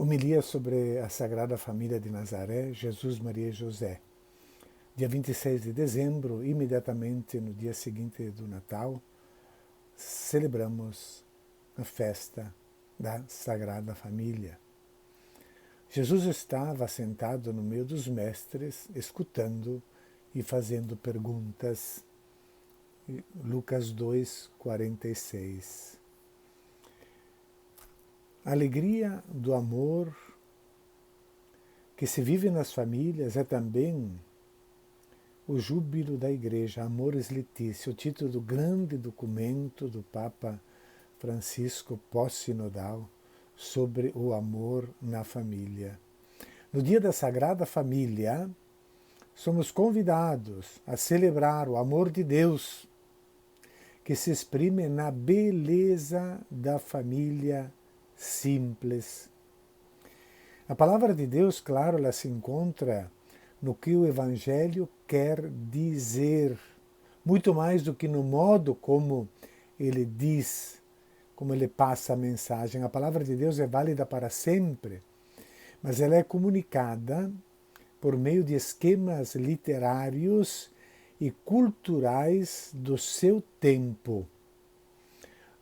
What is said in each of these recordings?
Homilia sobre a Sagrada Família de Nazaré, Jesus, Maria e José. Dia 26 de dezembro, imediatamente no dia seguinte do Natal, celebramos a festa da Sagrada Família. Jesus estava sentado no meio dos mestres, escutando e fazendo perguntas. Lucas 2, 46. A alegria do amor que se vive nas famílias é também o júbilo da Igreja, Amoris Laetitia, o título do grande documento do Papa Francisco pós-sinodal sobre o amor na família. No dia da Sagrada Família, somos convidados a celebrar o amor de Deus, que se exprime na beleza da família simples. A palavra de Deus, claro, ela se encontra no que o Evangelho quer dizer, muito mais do que no modo como ele diz, como ele passa a mensagem. A palavra de Deus é válida para sempre, mas ela é comunicada por meio de esquemas literários e culturais do seu tempo.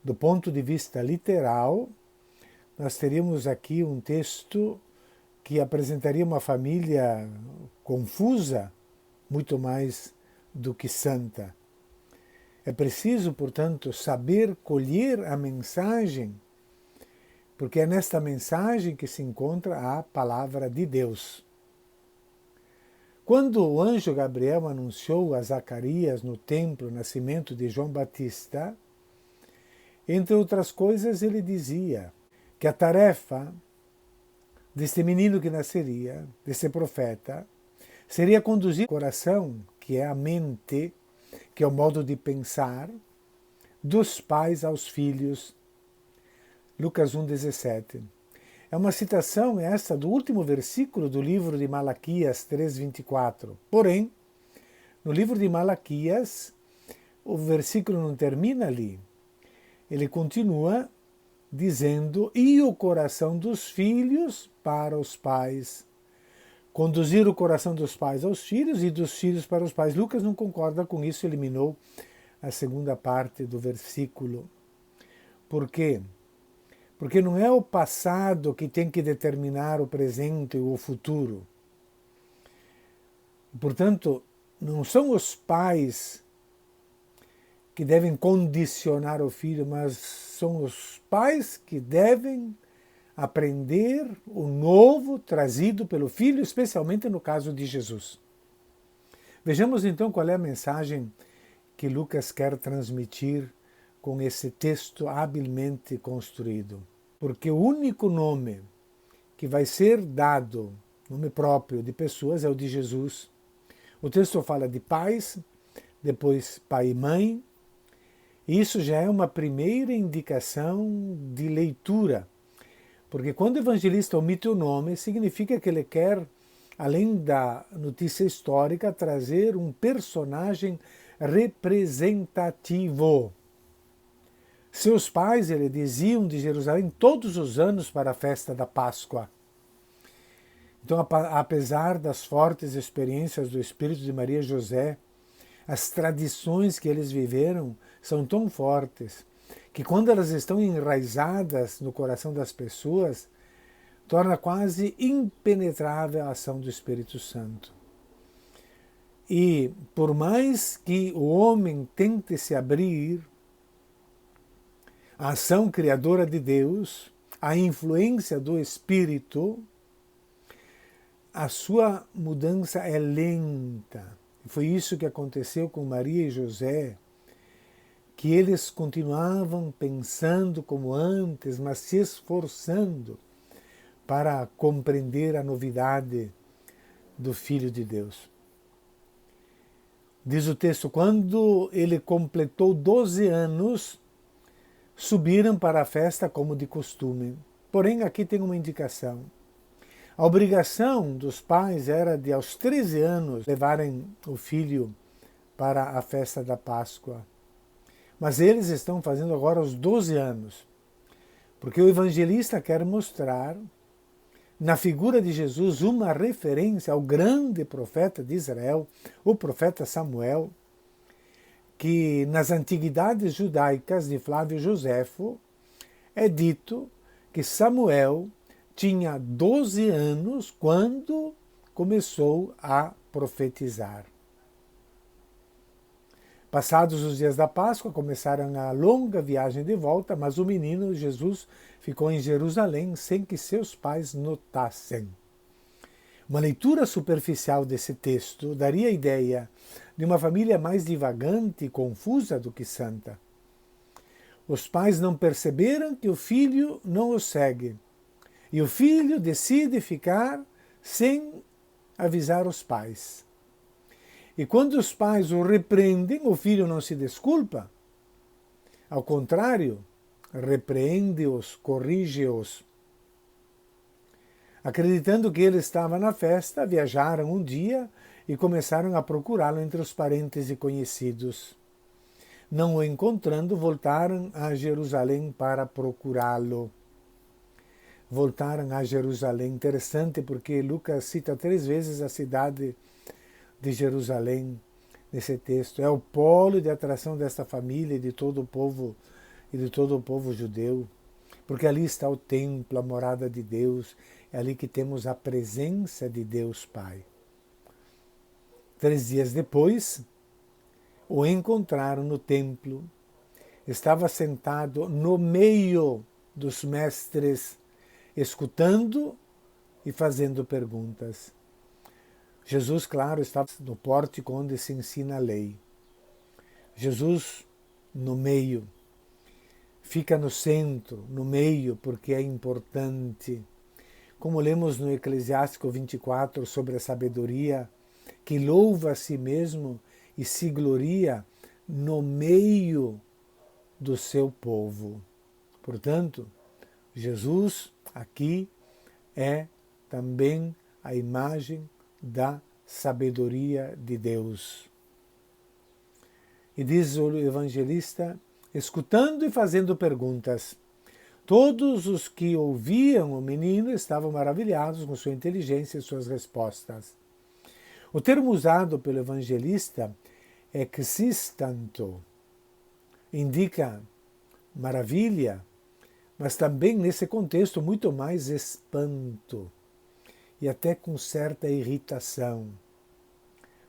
Do ponto de vista literal, nós teríamos aqui um texto que apresentaria uma família confusa, muito mais do que santa. É preciso, portanto, saber colher a mensagem, porque é nesta mensagem que se encontra a palavra de Deus. Quando o anjo Gabriel anunciou a Zacarias no templo o nascimento de João Batista, entre outras coisas, ele dizia que a tarefa deste menino que nasceria, desse profeta, seria conduzir o coração, que é a mente, que é o modo de pensar, dos pais aos filhos. Lucas 1,17. É uma citação esta do último versículo do livro de Malaquias 3,24. Porém, no livro de Malaquias, o versículo não termina ali. Ele continua dizendo, e o coração dos filhos para os pais. Conduzir o coração dos pais aos filhos e dos filhos para os pais. Lucas não concorda com isso, eliminou a segunda parte do versículo. Por quê? Porque não é o passado que tem que determinar o presente ou o futuro. Portanto, não são os pais que devem condicionar o filho, mas são os pais que devem aprender o novo trazido pelo filho, especialmente no caso de Jesus. Vejamos então qual é a mensagem que Lucas quer transmitir com esse texto habilmente construído. Porque o único nome que vai ser dado, nome próprio de pessoas, é o de Jesus. O texto fala de pais, depois pai e mãe. Isso já é uma primeira indicação de leitura, porque quando o evangelista omite o nome, significa que ele quer, além da notícia histórica, trazer um personagem representativo. Seus pais, ele diziam de Jerusalém todos os anos para a festa da Páscoa. Então, apesar das fortes experiências do Espírito de Maria e José, as tradições que eles viveram são tão fortes que quando elas estão enraizadas no coração das pessoas, torna quase impenetrável a ação do Espírito Santo. E por mais que o homem tente se abrir à ação criadora de Deus, à influência do Espírito, a sua mudança é lenta. Foi isso que aconteceu com Maria e José, que eles continuavam pensando como antes, mas se esforçando para compreender a novidade do Filho de Deus. Diz o texto, quando ele completou 12 anos, subiram para a festa como de costume. Porém, aqui tem uma indicação. A obrigação dos pais era de, aos 13 anos, levarem o filho para a festa da Páscoa. Mas eles estão fazendo agora aos 12 anos, porque o evangelista quer mostrar na figura de Jesus uma referência ao grande profeta de Israel, o profeta Samuel, que nas antiguidades judaicas de Flávio Joséfo é dito que Samuel tinha 12 anos quando começou a profetizar. Passados os dias da Páscoa, começaram a longa viagem de volta, mas o menino Jesus ficou em Jerusalém sem que seus pais notassem. Uma leitura superficial desse texto daria a ideia de uma família mais divagante e confusa do que santa. Os pais não perceberam que o filho não os segue, e o filho decide ficar sem avisar os pais. E quando os pais o repreendem, o filho não se desculpa. Ao contrário, repreende-os, corrige-os. Acreditando que ele estava na festa, viajaram um dia e começaram a procurá-lo entre os parentes e conhecidos. Não o encontrando, voltaram a Jerusalém para procurá-lo. Voltaram a Jerusalém. Interessante porque Lucas cita 3 vezes a cidade de Jerusalém nesse texto. É o polo de atração desta família e de todo o povo judeu, porque ali está o templo, a morada de Deus, é ali que temos a presença de Deus Pai. 3 dias depois, o encontraram no templo. Estava sentado no meio dos mestres, escutando e fazendo perguntas. Jesus, claro, estava no pórtico onde se ensina a lei. Jesus no meio, fica no centro, no meio, porque é importante. Como lemos no Eclesiástico 24 sobre a sabedoria, que louva a si mesmo e se gloria no meio do seu povo. Portanto, Jesus aqui é também a imagem da sabedoria de Deus. E diz o evangelista, escutando e fazendo perguntas. Todos os que ouviam o menino estavam maravilhados com sua inteligência e suas respostas. O termo usado pelo evangelista é xistanto, indica maravilha, mas também nesse contexto muito mais espanto e até com certa irritação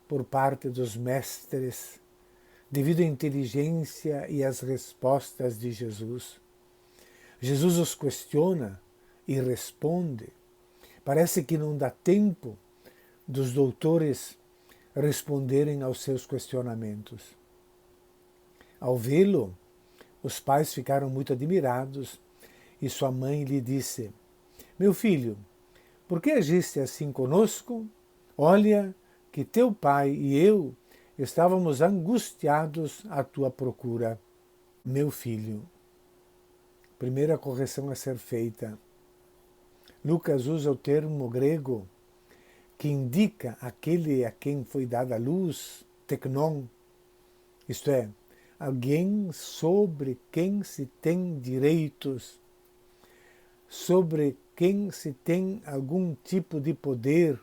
por parte dos mestres, devido à inteligência e às respostas de Jesus. Jesus os questiona e responde. Parece que não dá tempo dos doutores responderem aos seus questionamentos. Ao vê-lo, os pais ficaram muito admirados e sua mãe lhe disse: Meu filho, por que agiste assim conosco? Olha que teu pai e eu estávamos angustiados à tua procura. Meu filho. Primeira correção a ser feita. Lucas usa o termo grego que indica aquele a quem foi dada a luz, teknon, isto é, alguém sobre quem se tem direitos, sobre quem se tem algum tipo de poder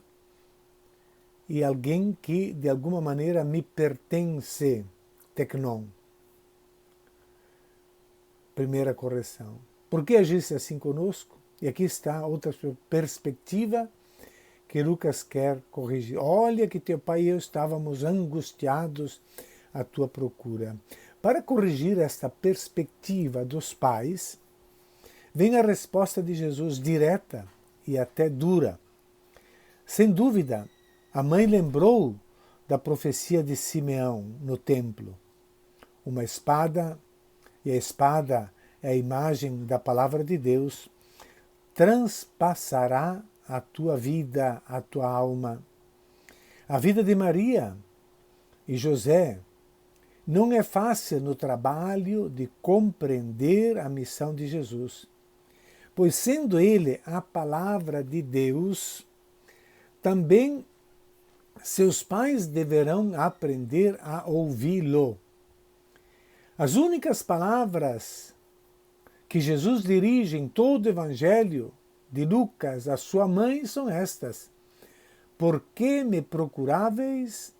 e alguém que de alguma maneira me pertence, teknon. Primeira correção. Por que agisse assim conosco? E aqui está outra perspectiva que Lucas quer corrigir. Olha que teu pai e eu estávamos angustiados à tua procura. Para corrigir esta perspectiva dos pais, vem a resposta de Jesus direta e até dura. Sem dúvida, a mãe lembrou da profecia de Simeão no templo. Uma espada, e a espada é a imagem da palavra de Deus, transpassará a tua vida, a tua alma. A vida de Maria e José não é fácil no trabalho de compreender a missão de Jesus, pois sendo ele a palavra de Deus, também seus pais deverão aprender a ouvi-lo. As únicas palavras que Jesus dirige em todo o Evangelho de Lucas, a sua mãe, são estas: Por que me procuráveis?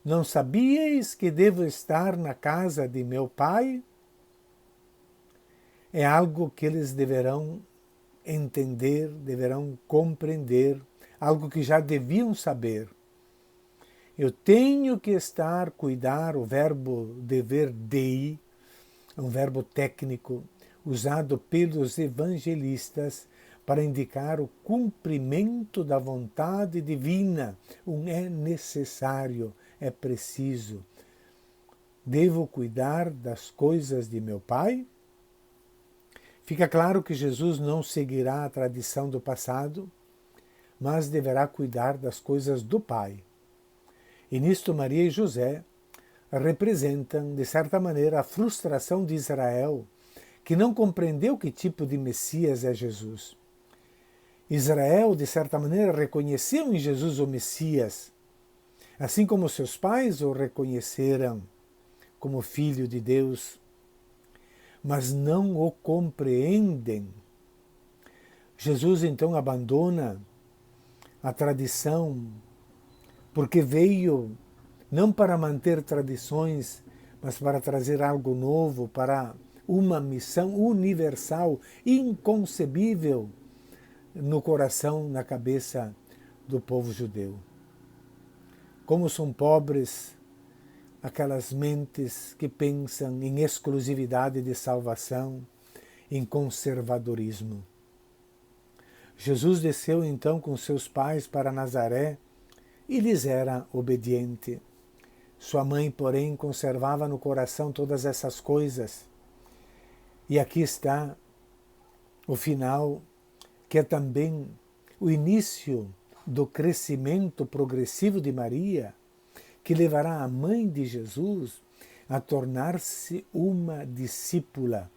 Não sabíeis que devo estar na casa de meu pai? É algo que eles deverão entender, deverão compreender, algo que já deviam saber. Eu tenho que estar, cuidar, o verbo dever dei, é um verbo técnico usado pelos evangelistas para indicar o cumprimento da vontade divina. É necessário, é preciso. Devo cuidar das coisas de meu pai? Fica claro que Jesus não seguirá a tradição do passado, mas deverá cuidar das coisas do Pai. E nisto Maria e José representam, de certa maneira, a frustração de Israel, que não compreendeu que tipo de Messias é Jesus. Israel, de certa maneira, reconheceu em Jesus o Messias, assim como seus pais o reconheceram como Filho de Deus, mas não o compreendem. Jesus então abandona a tradição, porque veio não para manter tradições, mas para trazer algo novo, para uma missão universal, inconcebível no coração, na cabeça do povo judeu. Como são pobres aquelas mentes que pensam em exclusividade de salvação, em conservadorismo. Jesus desceu então com seus pais para Nazaré e lhes era obediente. Sua mãe, porém, conservava no coração todas essas coisas. E aqui está o final, que é também o início do crescimento progressivo de Maria, que levará a mãe de Jesus a tornar-se uma discípula.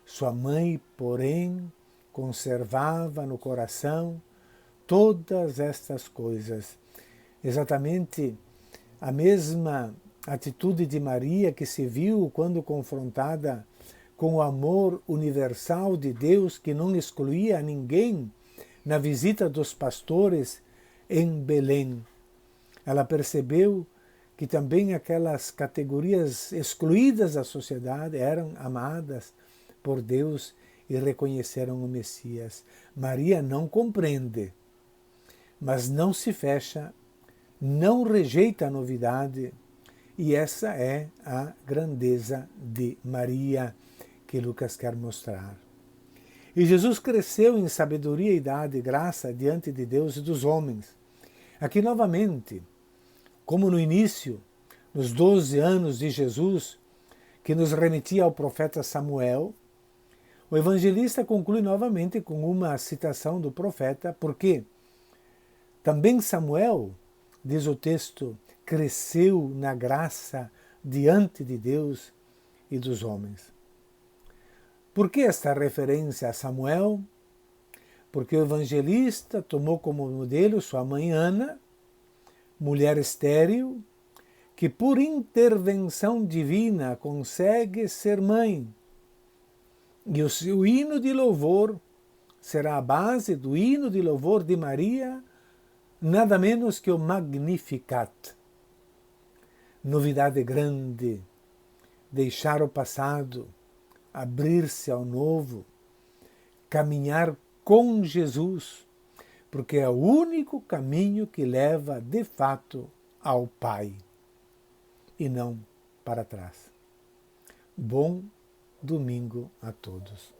Sua mãe, porém, conservava no coração todas estas coisas. Exatamente a mesma atitude de Maria que se viu quando confrontada com o amor universal de Deus, que não excluía ninguém, na visita dos pastores em Belém. Ela percebeu que também aquelas categorias excluídas da sociedade eram amadas por Deus e reconheceram o Messias. Maria não compreende, mas não se fecha, não rejeita a novidade, e essa é a grandeza de Maria que Lucas quer mostrar. E Jesus cresceu em sabedoria, idade e graça diante de Deus e dos homens. Aqui novamente, como no início, nos 12 anos de Jesus, que nos remetia ao profeta Samuel, o evangelista conclui novamente com uma citação do profeta, porque também Samuel, diz o texto, cresceu na graça diante de Deus e dos homens. Por que esta referência a Samuel? Porque o evangelista tomou como modelo sua mãe Ana, mulher estéril, que por intervenção divina consegue ser mãe. E o seu hino de louvor será a base do hino de louvor de Maria, nada menos que o Magnificat. Novidade grande, deixar o passado, abrir-se ao novo, caminhar com Jesus, porque é o único caminho que leva de fato ao Pai e não para trás. Bom domingo a todos.